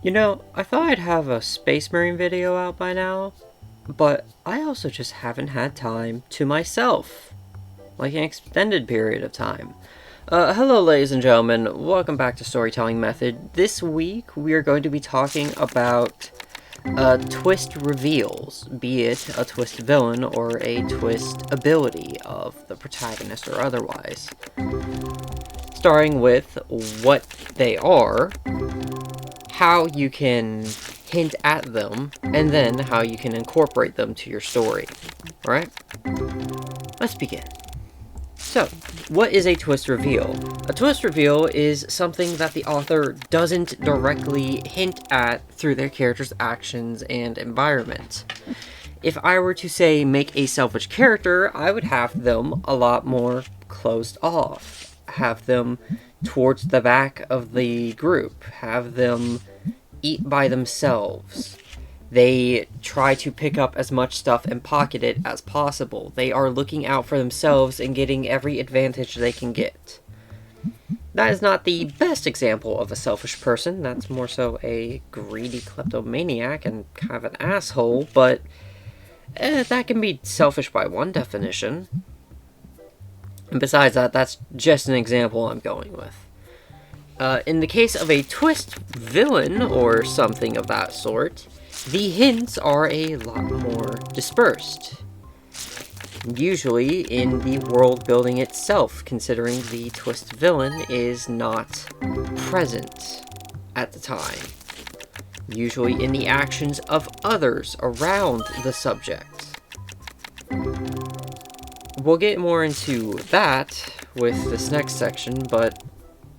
You know, I thought I'd have a Space Marine video out by now, but I also just haven't had time to myself. Like an extended period of time. Hello ladies and gentlemen, welcome back to Storytelling Method. This week we are going to be talking about twist reveals, be it a twist villain or a twist ability of the protagonist or otherwise. Starting with what they are, how you can hint at them, and then how you can incorporate them to your story. Alright? Let's begin. So, what is a twist reveal? A twist reveal is something that the author doesn't directly hint at through their character's actions and environment. If I were to say make a selfish character, I would have them a lot more closed off. Have them towards the back of the group. Have them eat by themselves. They try to pick up as much stuff and pocket it as possible. They are looking out for themselves and getting every advantage they can get. That is not the best example of a selfish person. That's more so a greedy kleptomaniac and kind of an asshole, but that can be selfish by one definition. And besides that, that's just an example I'm going with. In the case of a twist villain or something of that sort, the hints are a lot more dispersed. Usually in the world building itself, considering the twist villain is not present at the time. Usually in the actions of others around the subject. We'll get more into that with this next section, but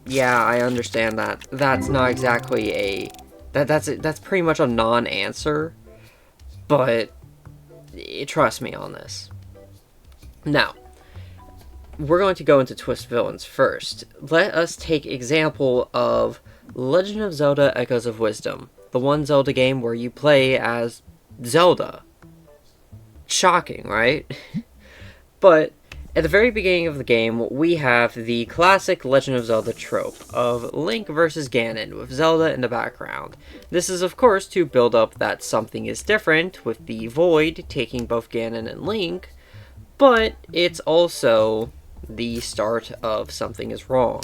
yeah, I understand that. That's not exactly a... That's pretty much a non-answer, but trust me on this. Now, we're going to go into twist villains first. Let us take example of Legend of Zelda Echoes of Wisdom, the one Zelda game where you play as Zelda. Shocking, right? But at the very beginning of the game, we have the classic Legend of Zelda trope of Link versus Ganon with Zelda in the background. This is of course to build up that something is different, with the Void taking both Ganon and Link, but it's also the start of something is wrong.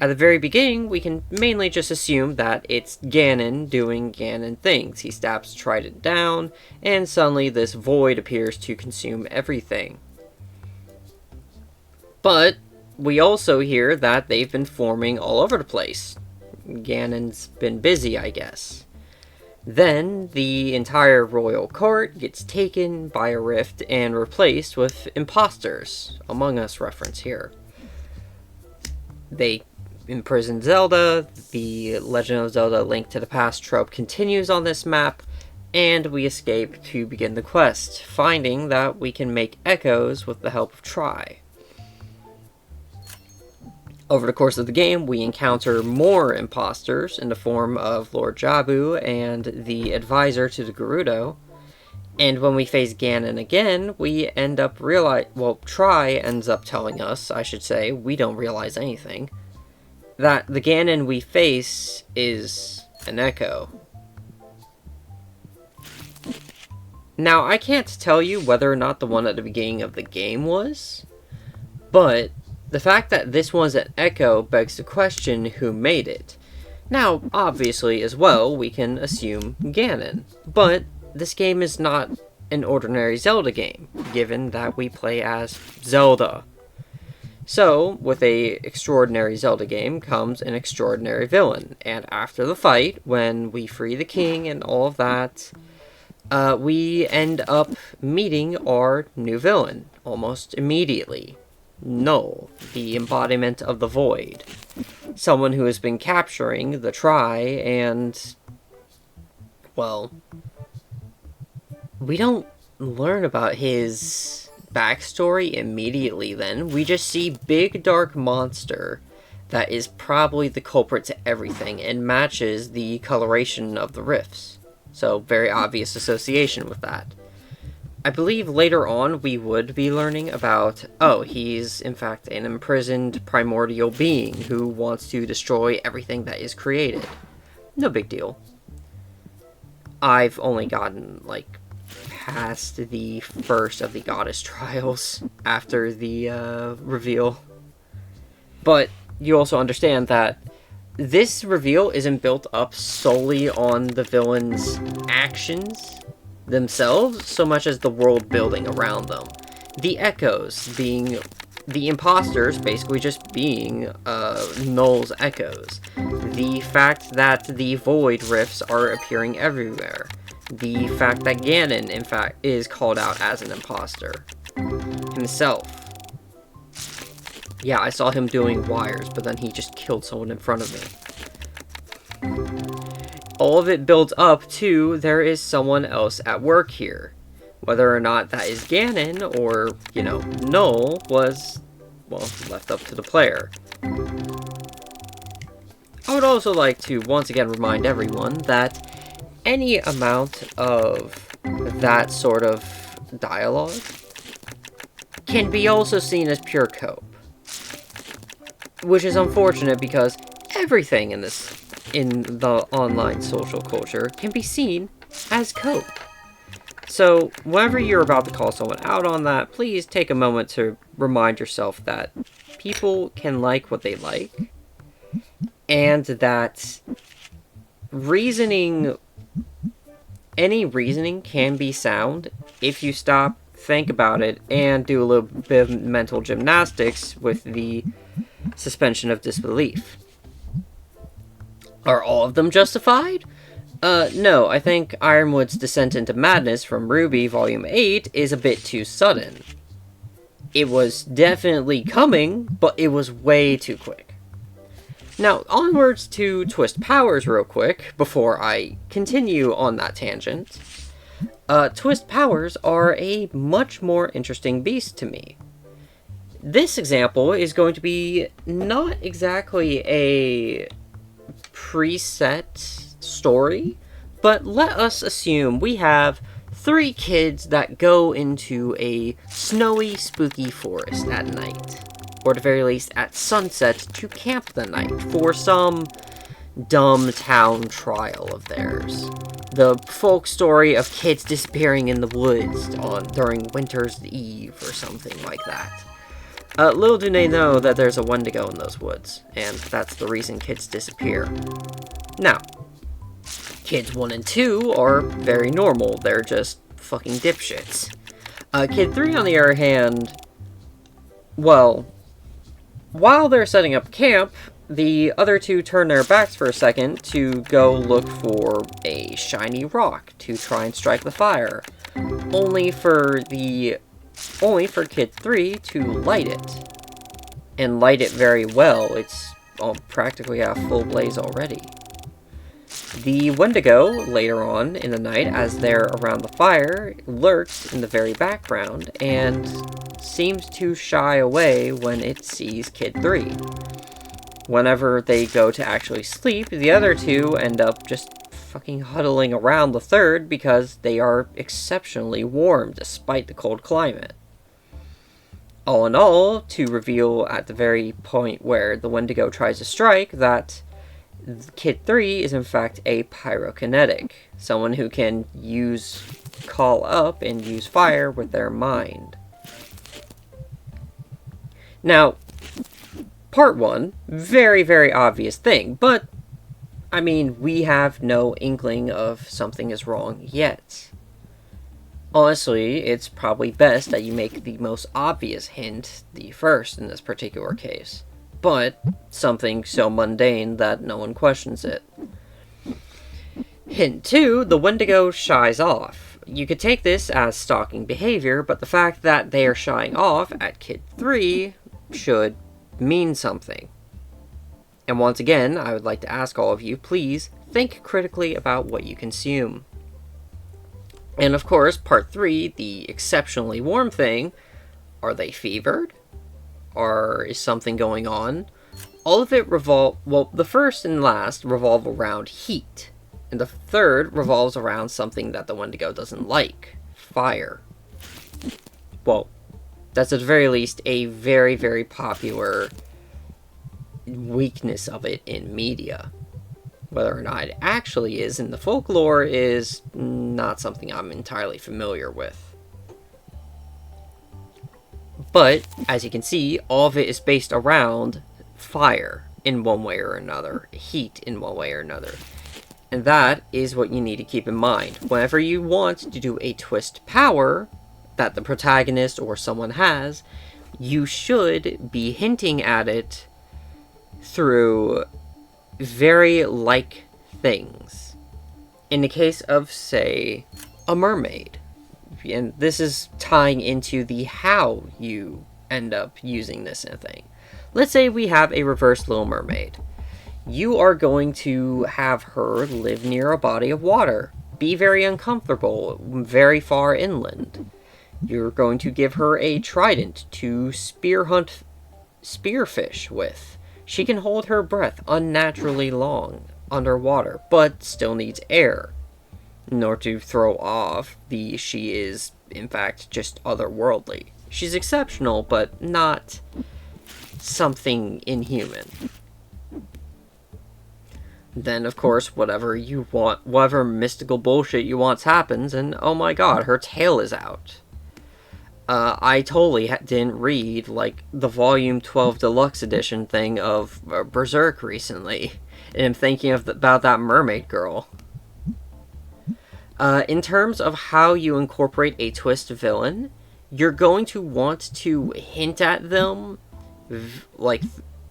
At the very beginning, we can mainly just assume that it's Ganon doing Ganon things. He stabs Trident down, and suddenly this Void appears to consume everything. But we also hear that they've been forming all over the place. Ganon's been busy, I guess. Then the entire royal court gets taken by a rift and replaced with imposters, Among Us reference here. They imprison Zelda, the Legend of Zelda Link to the Past trope continues on this map, and we escape to begin the quest, finding that we can make echoes with the help of Tri. Over the course of the game, we encounter more imposters in the form of Lord Jabu and the advisor to the Gerudo. And when we face Ganon again, we end up Tri ends up telling us, I should say, we don't realize anything, that the Ganon we face is an echo. Now, I can't tell you whether or not the one at the beginning of the game was, but the fact that this one's an echo begs the question who made it. Now, obviously, as well, we can assume Ganon. But this game is not an ordinary Zelda game, given that we play as Zelda. So, with a extraordinary Zelda game comes an extraordinary villain. And after the fight, when we free the king and all of that, we end up meeting our new villain almost immediately. Null, the embodiment of the Void. Someone who has been capturing the Tri, and, well, we don't learn about his backstory immediately then. We just see big dark monster that is probably the culprit to everything and matches the coloration of the rifts. So, very obvious association with that. I believe later on we would be learning about, oh, he's in fact an imprisoned primordial being who wants to destroy everything that is created. No big deal. I've only gotten, like, past the first of the goddess trials after the reveal. But you also understand that this reveal isn't built up solely on the villain's actions themselves, so much as the world building around them. The echoes being the imposters basically just being Null's echoes. The fact that the void rifts are appearing everywhere. The fact that Ganon, in fact, is called out as an imposter himself. Yeah, I saw him doing wires, but then he just killed someone in front of me. All of it builds up to there is someone else at work here. Whether or not that is Ganon or, you know, Null was, well, left up to the player. I would also like to once again remind everyone that any amount of that sort of dialogue can be also seen as pure cope. Which is unfortunate because everything in the online social culture can be seen as cope. So, whenever you're about to call someone out on that, please take a moment to remind yourself that people can like what they like, and that any reasoning can be sound if you stop, think about it, and do a little bit of mental gymnastics with the suspension of disbelief. Are all of them justified? No, I think Ironwood's descent into madness from Ruby Volume 8 is a bit too sudden. It was definitely coming, but it was way too quick. Now, onwards to Twist Powers real quick, before I continue on that tangent. Twist Powers are a much more interesting beast to me. This example is going to be not exactly a preset story, but let us assume we have 3 kids that go into a snowy, spooky forest at night, or at the very least at sunset, to camp the night for some dumb town trial of theirs. The folk story of kids disappearing in the woods during Winter's Eve or something like that. Little do they know that there's a Wendigo in those woods, and that's the reason kids disappear. Now, kids 1 and 2 are very normal. They're just fucking dipshits. Kid 3, on the other hand, well, while they're setting up camp, the other 2 turn their backs for a second to go look for a shiny rock to try and strike the fire, only for Kid 3 to light it. And light it very well. It's practically at full blaze already. The Wendigo, later on in the night, as they're around the fire, lurks in the very background and seems to shy away when it sees Kid 3. Whenever they go to actually sleep, the other 2 end up just fucking huddling around the third because they are exceptionally warm despite the cold climate. All in all, to reveal at the very point where the Wendigo tries to strike that Kid 3 is in fact a pyrokinetic, someone who can call up and use fire with their mind. Now, part 1, very, very obvious thing, but, I mean, we have no inkling of something is wrong yet. Honestly, it's probably best that you make the most obvious hint the first in this particular case. But something so mundane that no one questions it. Hint 2, the Wendigo shies off. You could take this as stalking behavior, but the fact that they are shying off at Kid 3 should mean something. And once again, I would like to ask all of you, please think critically about what you consume. And of course, part 3, the exceptionally warm thing, are they fevered? Or is something going on? All of it the first and last revolve around heat. And the third revolves around something that the Wendigo doesn't like. Fire. Well, that's at the very least a very, very popular weakness of it in media. Whether or not it actually is in the folklore is not something I'm entirely familiar with. But, as you can see, all of it is based around fire in one way or another, heat in one way or another. And that is what you need to keep in mind. Whenever you want to do a twist power that the protagonist or someone has, you should be hinting at it through very like things. In the case of, say, a mermaid. And this is tying into the how you end up using this in a thing. Let's say we have a reverse Little Mermaid. You are going to have her live near a body of water, be very uncomfortable, very far inland. You're going to give her a trident to hunt spearfish with. She can hold her breath unnaturally long underwater, but still needs air. In order to throw off she is, in fact, just otherworldly. She's exceptional, but not something inhuman. Then, of course, whatever you want, whatever mystical bullshit you want happens, and oh my god, her tail is out. I totally didn't read, like, the Volume 12 Deluxe Edition thing of Berserk recently, and I'm thinking about that mermaid girl. In terms of how you incorporate a twist villain, you're going to want to hint at them, like,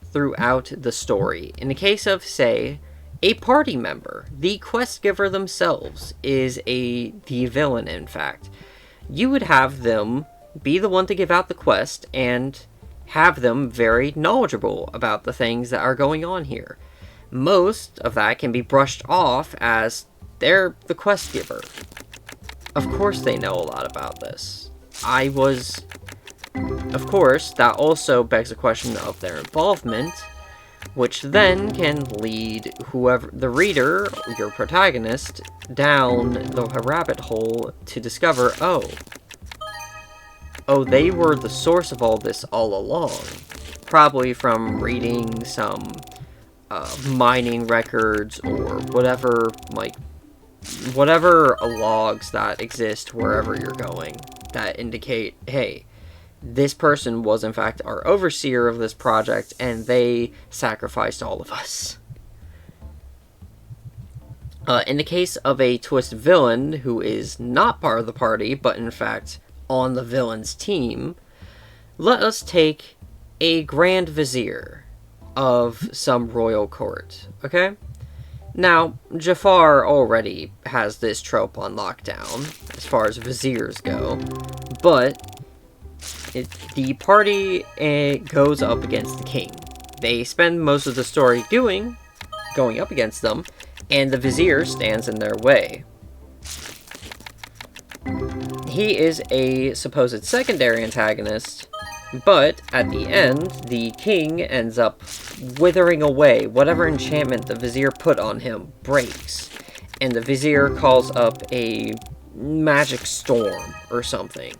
throughout the story. In the case of, say, a party member, the quest giver themselves is the villain, in fact. You would have them be the one to give out the quest, and have them very knowledgeable about the things that are going on here. Most of that can be brushed off as they're the quest giver. Of course they know a lot about this. Of course, that also begs the question of their involvement, which then can lead whoever, the reader, your protagonist, down the rabbit hole to discover, oh, they were the source of all this all along. Probably from reading some mining records or whatever, like, whatever logs that exist wherever you're going that indicate, hey, this person was in fact our overseer of this project and they sacrificed all of us. In the case of a twist villain who is not part of the party, but in fact on the villain's team, let us take a Grand Vizier of some royal court, okay? Now, Jafar already has this trope on lockdown, as far as viziers go, but the party goes up against the king. They spend most of the story going up against them, and the vizier stands in their way. He is a supposed secondary antagonist, but at the end, the king ends up withering away. Whatever enchantment the vizier put on him breaks, and the vizier calls up a magic storm or something,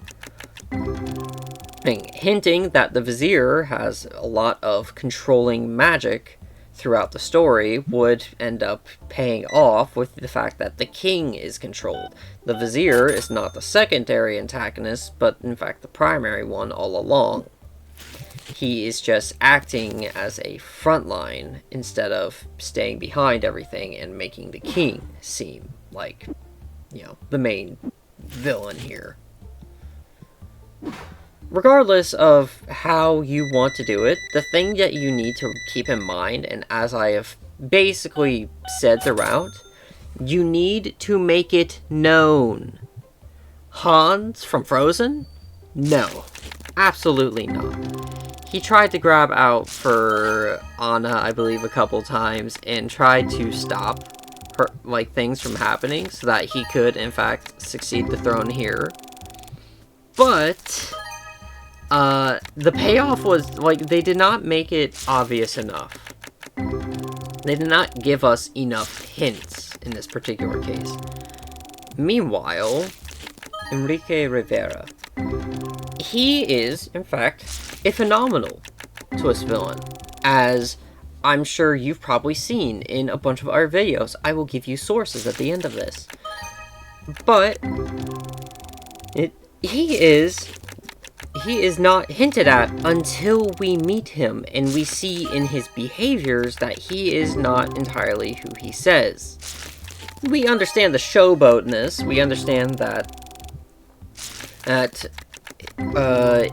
hinting that the vizier has a lot of controlling magic throughout the story would end up paying off with the fact that the king is controlled. The vizier is not the secondary antagonist, but in fact the primary one all along. He is just acting as a front line instead of staying behind everything and making the king seem like, the main villain here. Regardless of how you want to do it, the thing that you need to keep in mind, and as I have basically said throughout, you need to make it known. Hans from Frozen? No. Absolutely not. He tried to grab out for Anna, I believe, a couple times, and tried to stop her, things from happening so that he could, in fact, succeed the throne here. But the payoff was, they did not make it obvious enough. They did not give us enough hints in this particular case. Meanwhile, Enrique Rivera, he is, in fact, a phenomenal twist villain, as I'm sure you've probably seen in a bunch of our videos. I will give you sources at the end of this. But he is not hinted at until we meet him, and we see in his behaviors that he is not entirely who he says. We understand the showboatness. We understand that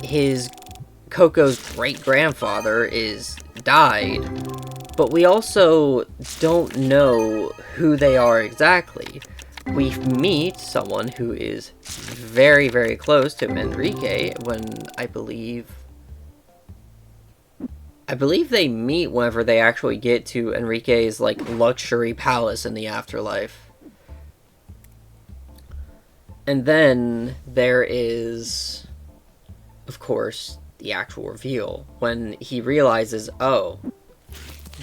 his Coco's great-grandfather is died, but we also don't know who they are exactly. We meet someone who is very, very close to Enrique when I believe they meet whenever they actually get to Enrique's, like, luxury palace in the afterlife. And then there is, of course, the actual reveal when he realizes, oh,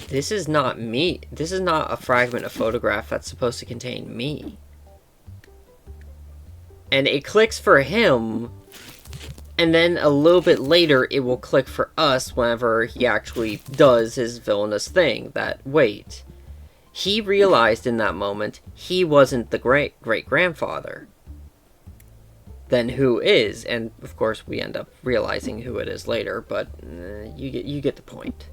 this is not me. This is not a fragment of photograph that's supposed to contain me. And it clicks for him, and then a little bit later it will click for us whenever he actually does his villainous thing. That, wait, he realized in that moment he wasn't the great-grandfather. Then who is? And of course we end up realizing who it is later, but you get the point.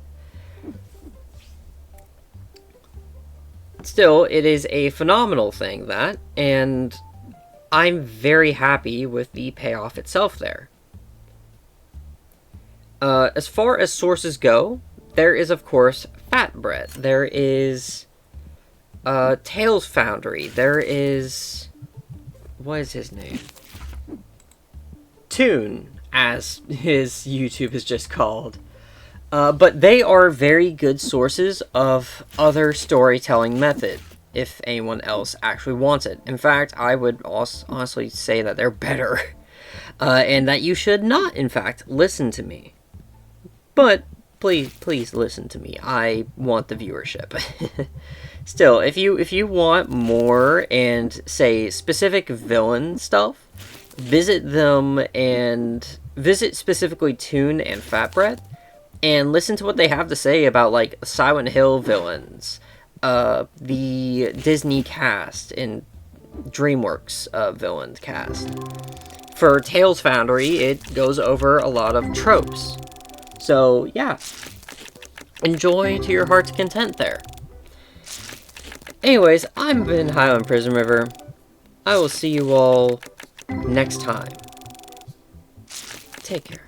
Still, it is a phenomenal thing, that, and I'm very happy with the payoff itself there. As far as sources go, there is, of course, Fat Brett. There is Tales Foundry. There is... what is his name? Toon, as his YouTube is just called. But they are very good sources of other storytelling method, if anyone else actually wants it. In fact, I would honestly say that they're better, and that you should not, in fact, listen to me. But please listen to me. I want the viewership. Still, if you want more and, say, specific villain stuff, visit them, and visit specifically Toon and Fat Brett, and listen to what they have to say about, like, Silent Hill villains, the Disney cast, and DreamWorks villain cast. For Tales Foundry, it goes over a lot of tropes. So, yeah. Enjoy to your heart's content there. Anyways, I've been Highland Prison River. I will see you all next time. Take care.